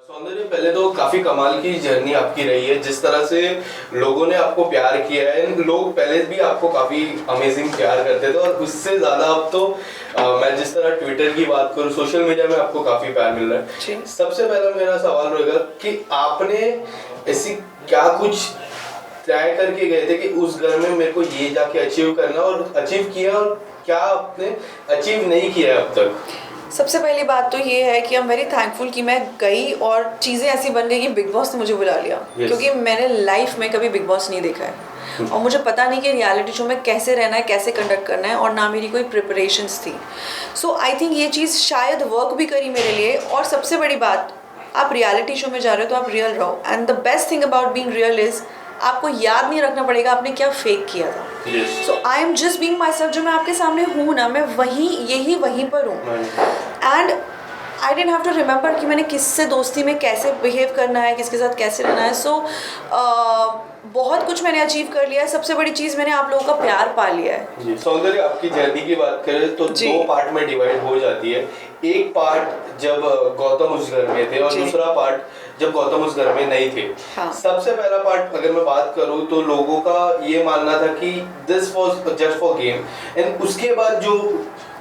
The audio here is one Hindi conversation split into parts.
सौंदर्य, पहले तो काफी कमाल की जर्नी आपकी रही है, जिस तरह से लोगों ने आपको प्यार किया है। लोग पहले भी आपको काफी अमेजिंग प्यार करते थे और उससे ज्यादा अब तो मैं जिस तरह ट्विटर की बात करूँ, सोशल मीडिया में आपको काफी प्यार मिल रहा है। सबसे पहला मेरा सवाल रहेगा कि आपने ऐसी क्या कुछ तय करके गए थे कि उस घर में मेरे को ये जाके अचीव करना, और अचीव किया, और क्या आपने अचीव नहीं किया अब तक? सबसे पहली बात तो ये है कि आई एम वेरी थैंकफुल कि मैं गई और चीज़ें ऐसी बन गई कि बिग बॉस ने मुझे बुला लिया। क्योंकि मैंने लाइफ में कभी बिग बॉस नहीं देखा है और मुझे पता नहीं कि रियलिटी शो में कैसे रहना है, कैसे कंडक्ट करना है, और ना मेरी कोई प्रिपरेशंस थी। सो आई थिंक ये चीज़ शायद वर्क भी करी मेरे लिए। और सबसे बड़ी बात, आप रियलिटी शो में जा रहे हो तो आप रियल रहो, and the best thing about being real is आपको याद नहीं रखना पड़ेगा आपने क्या फेक किया था। So I am just being myself. जो मैं आपके सामने हूँ ना, मैं वहीं पर हूँ। And I don't have to remember कि मैंने किससे दोस्ती में कैसे बिहेव करना है, किसके साथ कैसे रहना है। सो बहुत कुछ मैंने अचीव कर लिया है। सबसे बड़ी चीज़, मैंने आप लोगों का प्यार पा लिया है। सौंदर्य, आपकी जर्नी की बात करें तो दो पार्ट में डिवाइड हो जाती है। एक पार्ट जब गौतम उस घर में थे और दूसरा पार्ट जब गौतम उस घर में नहीं थे। हाँ। सबसे पहला पार्ट अगर मैं बात करूं तो लोगों का ये मानना था कि this was just for game, and उसके बाद जो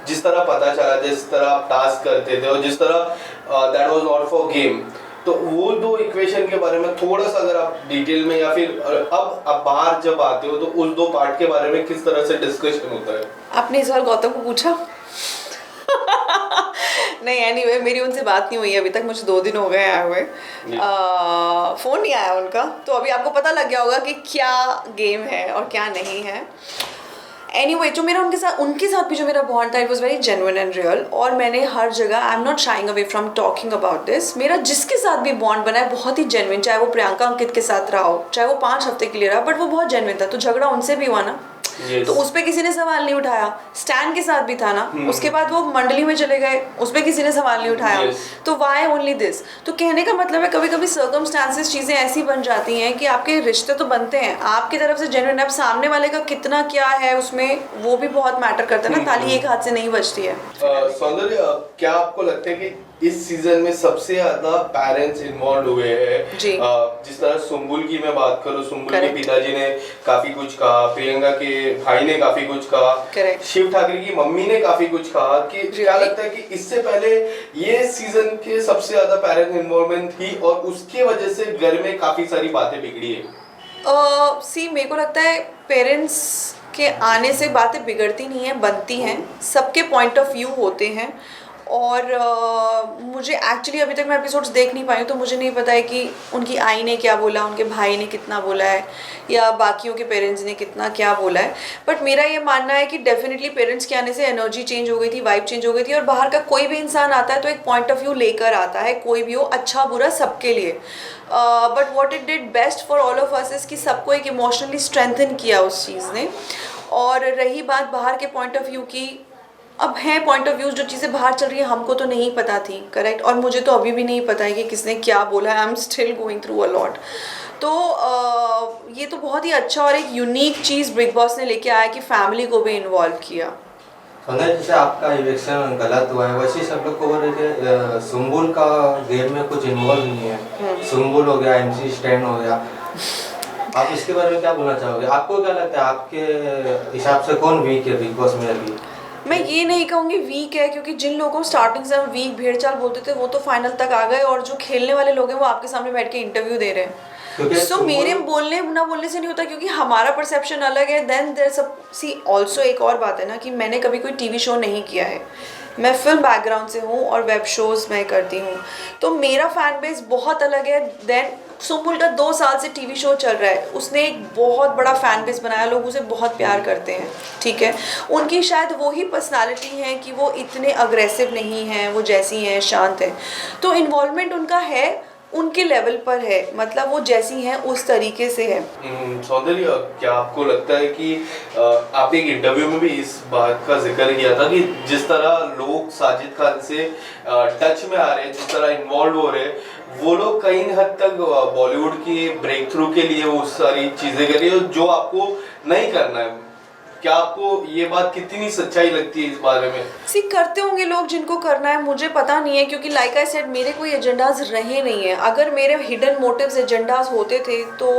जिस तरह पता चला, जिस तरह आप टास्क करते थे और जिस तरह that was not for game, तो वो दो इक्वेशन के बारे में थोड़ा सा अगर आप डिटेल में, या फिर अब आप बाहर जब आते हो तो उस दो पार्ट के बारे में किस तरह से डिस्कशन होता है? आपने इस बार गौतम को पूछा? नहीं, एनीवे मेरी उनसे बात नहीं हुई है अभी तक। मुझे 2 दिन हो गए आए हुए, फ़ोन नहीं आया उनका। तो अभी आपको पता लग गया होगा कि क्या गेम है और क्या नहीं है। एनीवे, जो मेरा उनके साथ भी जो मेरा बॉन्ड था, it was very genuine and real. और मैंने हर जगह, I am not sharing away from talking about this, मेरा जिसके साथ भी बॉन्ड बना है बहुत ही जेन्युइन। चाहे वो प्रियंका अंकित के साथ रहा हो, चाहे वो 5 हफ्ते के लिए रहा, बट वो बहुत जेन्युइन था। तो झगड़ा उनसे भी हुआ ना, तो उस पर किसी ने सवाल नहीं उठाया। स्टैन के साथ भी था ना, उसके बाद वो मंडली में चले गए, उस पर किसी ने सवाल नहीं उठाया। तो वाई ओनली दिस? तो कहने का मतलब है, कभी कभी सर्कमस्टांसेस, चीज़ें ऐसी बन जाती हैं कि आपके रिश्ते तो बनते हैं आपकी तरफ से जेन्युइन, अब सामने वाले का कितना क्या है उसमें, वो भी बहुत मैटर करता है ना। ताली एक हाथ से नहीं बजती है। सौंदर्य, क्या आपको लगता है कि इस सीजन में सबसे ज्यादा पेरेंट्स इन्वॉल्व हुए हैं? जिस तरह सुम्बुल की मैं बात करूं, सुम्बुल के पिताजी ने काफी कुछ कहा, प्रियंका के भाई ने काफी कुछ कहा, शिव ठाकरे की मम्मी ने काफी कुछ कहा। कि क्या लगता है कि इससे पहले ये सीजन के सबसे ज्यादा पेरेंट्स इन्वॉल्वमेंट थी और उसके वजह से घर में काफी सारी बातें बिगड़ी है? मेरे को लगता है पेरेंट्स के आने से बातें बिगड़ती नहीं है, बनती हैं। सबके पॉइंट ऑफ व्यू होते हैं। और मुझे एक्चुअली अभी तक मैं एपिसोड्स देख नहीं पाई हूँ, तो मुझे नहीं पता है कि उनकी आई ने क्या बोला, उनके भाई ने कितना बोला है, या बाकियों के पेरेंट्स ने कितना क्या बोला है। बट मेरा ये मानना है कि डेफिनेटली पेरेंट्स के आने से एनर्जी चेंज हो गई थी, वाइब चेंज हो गई थी। और बाहर का कोई भी इंसान आता है तो एक पॉइंट ऑफ व्यू लेकर आता है, कोई भी हो, अच्छा बुरा सबके लिए। But what it did best for all of us is कि सबको एक इमोशनली स्ट्रेंथन किया उस चीज़ ने। और रही बात बाहर के पॉइंट ऑफ व्यू की, अब है पॉइंट ऑफ व्यू, जो चीज़ें बाहर चल रही है हमको तो नहीं पता थी, करेक्ट। और मुझे तो अभी भी नहीं पता है कि किसने क्या बोला है। I am still going through a lot. तो ये तो बहुत ही अच्छा और एक यूनिक चीज़ बिग बॉस ने लेके आया कि फैमिली को भी इन्वॉल्व किया। जैसे आपका इलेक्शन गलत हुआ है, वैसे सब लोग को बोल रहे थे सुम्बुल का गेम में कुछ इन्वॉल्व नहीं है। सुम्बुल हो गया, MC स्टैन हो गया, आप इसके बारे में क्या बोलना चाहोगे? आपको क्या लगता है, आपके हिसाब से कौन वीक है बिग बॉस में अभी? मैं ये नहीं कहूँगी वीक है, क्योंकि जिन लोगों को स्टार्टिंग से हम वीक भेड़ चाल बोलते थे वो तो फाइनल तक आ गए, और जो खेलने वाले लोग हैं वो आपके सामने बैठ के इंटरव्यू दे रहे हैं। सो मेरे बोलने ना बोलने से नहीं होता, क्योंकि हमारा परसेप्शन अलग है। देन देयर सब सी ऑल्सो एक और बात है ना कि मैंने कभी कोई टीवी शो नहीं किया है, मैं फिल्म बैकग्राउंड से हूँ और वेब शोज़ मैं करती हूँ, तो मेरा फैन बेस बहुत अलग है। देन सुम्बुल का 2 साल से टीवी शो चल रहा है, उसने एक बहुत बड़ा फैन बेस बनाया, लोग उसे बहुत प्यार करते हैं, ठीक है। उनकी शायद वही पर्सनालिटी है कि वो इतने अग्रेसिव नहीं हैं, वो जैसी हैं शांत हैं। तो इन्वॉल्वमेंट उनका है, उनके लेवल पर है, मतलब वो जैसी हैं उस तरीके से है। सौंदर्य, क्या आपको लगता है कि आपने एक इंटरव्यू में भी इस बात का जिक्र किया था कि जिस तरह लोग साजिद खान से टच में आ रहे हैं, जिस तरह इन्वॉल्व हो रहे हैं, वो लोग कहीं हद तक बॉलीवुड की ब्रेक थ्रू के लिए वो सारी चीजें कर रही है जो आपको नहीं करना है? क्या आपको ये बात कितनी सच्चाई लगती है इस बारे में? सी करते होंगे लोग जिनको करना है, मुझे पता नहीं है, क्योंकि लाइक आई सेड मेरे कोई एजेंडाज रहे नहीं है। अगर मेरे हिडन मोटिव्स एजेंडाज होते थे तो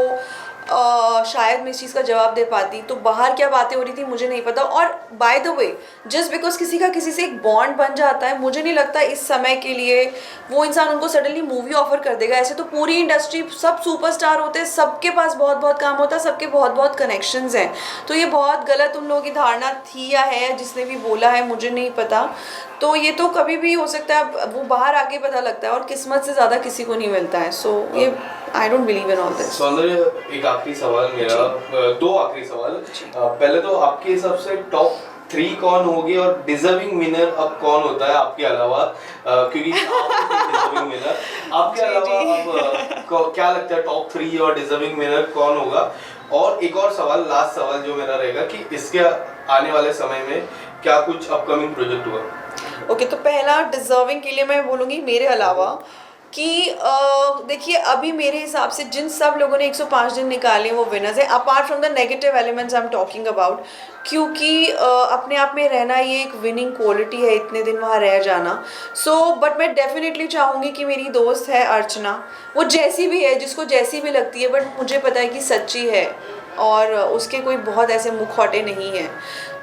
शायद मैं इस चीज़ का जवाब दे पाती। तो बाहर क्या बातें हो रही थी मुझे नहीं पता। और by the way, just because किसी का किसी से एक बॉन्ड बन जाता है, मुझे नहीं लगता इस समय के लिए वो इंसान उनको सडनली मूवी ऑफर कर देगा। ऐसे तो पूरी इंडस्ट्री, सब सुपरस्टार होते हैं, सबके पास बहुत बहुत काम होता है, सबके बहुत बहुत कनेक्शंस हैं। तो ये बहुत गलत उन लोगों की धारणा थी या है, जिसने भी बोला है मुझे नहीं पता। तो ये तो कभी भी हो सकता है, वो बाहर आके पता लगता है, और किस्मत से ज़्यादा किसी को नहीं मिलता है। सो ये I don't believe in all this. सौंदर्य, एक आखिरी सवाल मेरा, दो आखिरी सवाल। पहले तो आपके हिसाब से टॉप 3 कौन होगी और डिजर्विंग विनर अब कौन होता है आपके अलावा? क्योंकि डिजर्विंग विनर आपके अलावा अब क्या लगता है टॉप 3 और डिजर्विंग विनर कौन होगा? और एक और सवाल, लास्ट सवाल जो मेरा रहेगा कि इसके आने वाले समय में क्या कुछ अपकमिंग प्रोजेक्ट हुआ? ओके, तो पहला डिजर्विंग के लिए मैं बोलूँगी मेरे अलावा कि देखिए अभी मेरे हिसाब से जिन सब लोगों ने 105 दिन निकाले वो विनर्स है, apart from the negative elements I am talking about. क्योंकि अपने आप में रहना ये एक विनिंग क्वालिटी है, इतने दिन वहाँ रह जाना। सो बट मैं डेफिनेटली चाहूँगी कि मेरी दोस्त है अर्चना, वो जैसी भी है, जिसको जैसी भी लगती है, बट मुझे पता है कि सच्ची है और उसके कोई बहुत ऐसे मुखौटे नहीं हैं।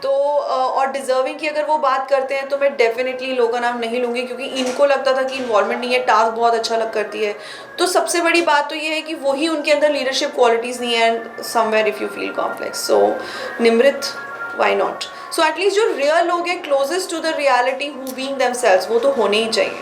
तो और डिज़र्विंग की अगर वो बात करते हैं तो मैं डेफिनेटली लोगों का नाम नहीं लूँगी, क्योंकि इनको लगता था कि इन्वॉल्वमेंट नहीं है, टास्क बहुत अच्छा लग करती है। तो सबसे बड़ी बात तो ये है कि वही उनके अंदर लीडरशिप क्वालिटीज़ नहीं है, and somewhere if you feel complex, so Nimrit, why not. So at least जो रियल लोग हैं closest to the reality who being themselves, वो तो होने ही चाहिए।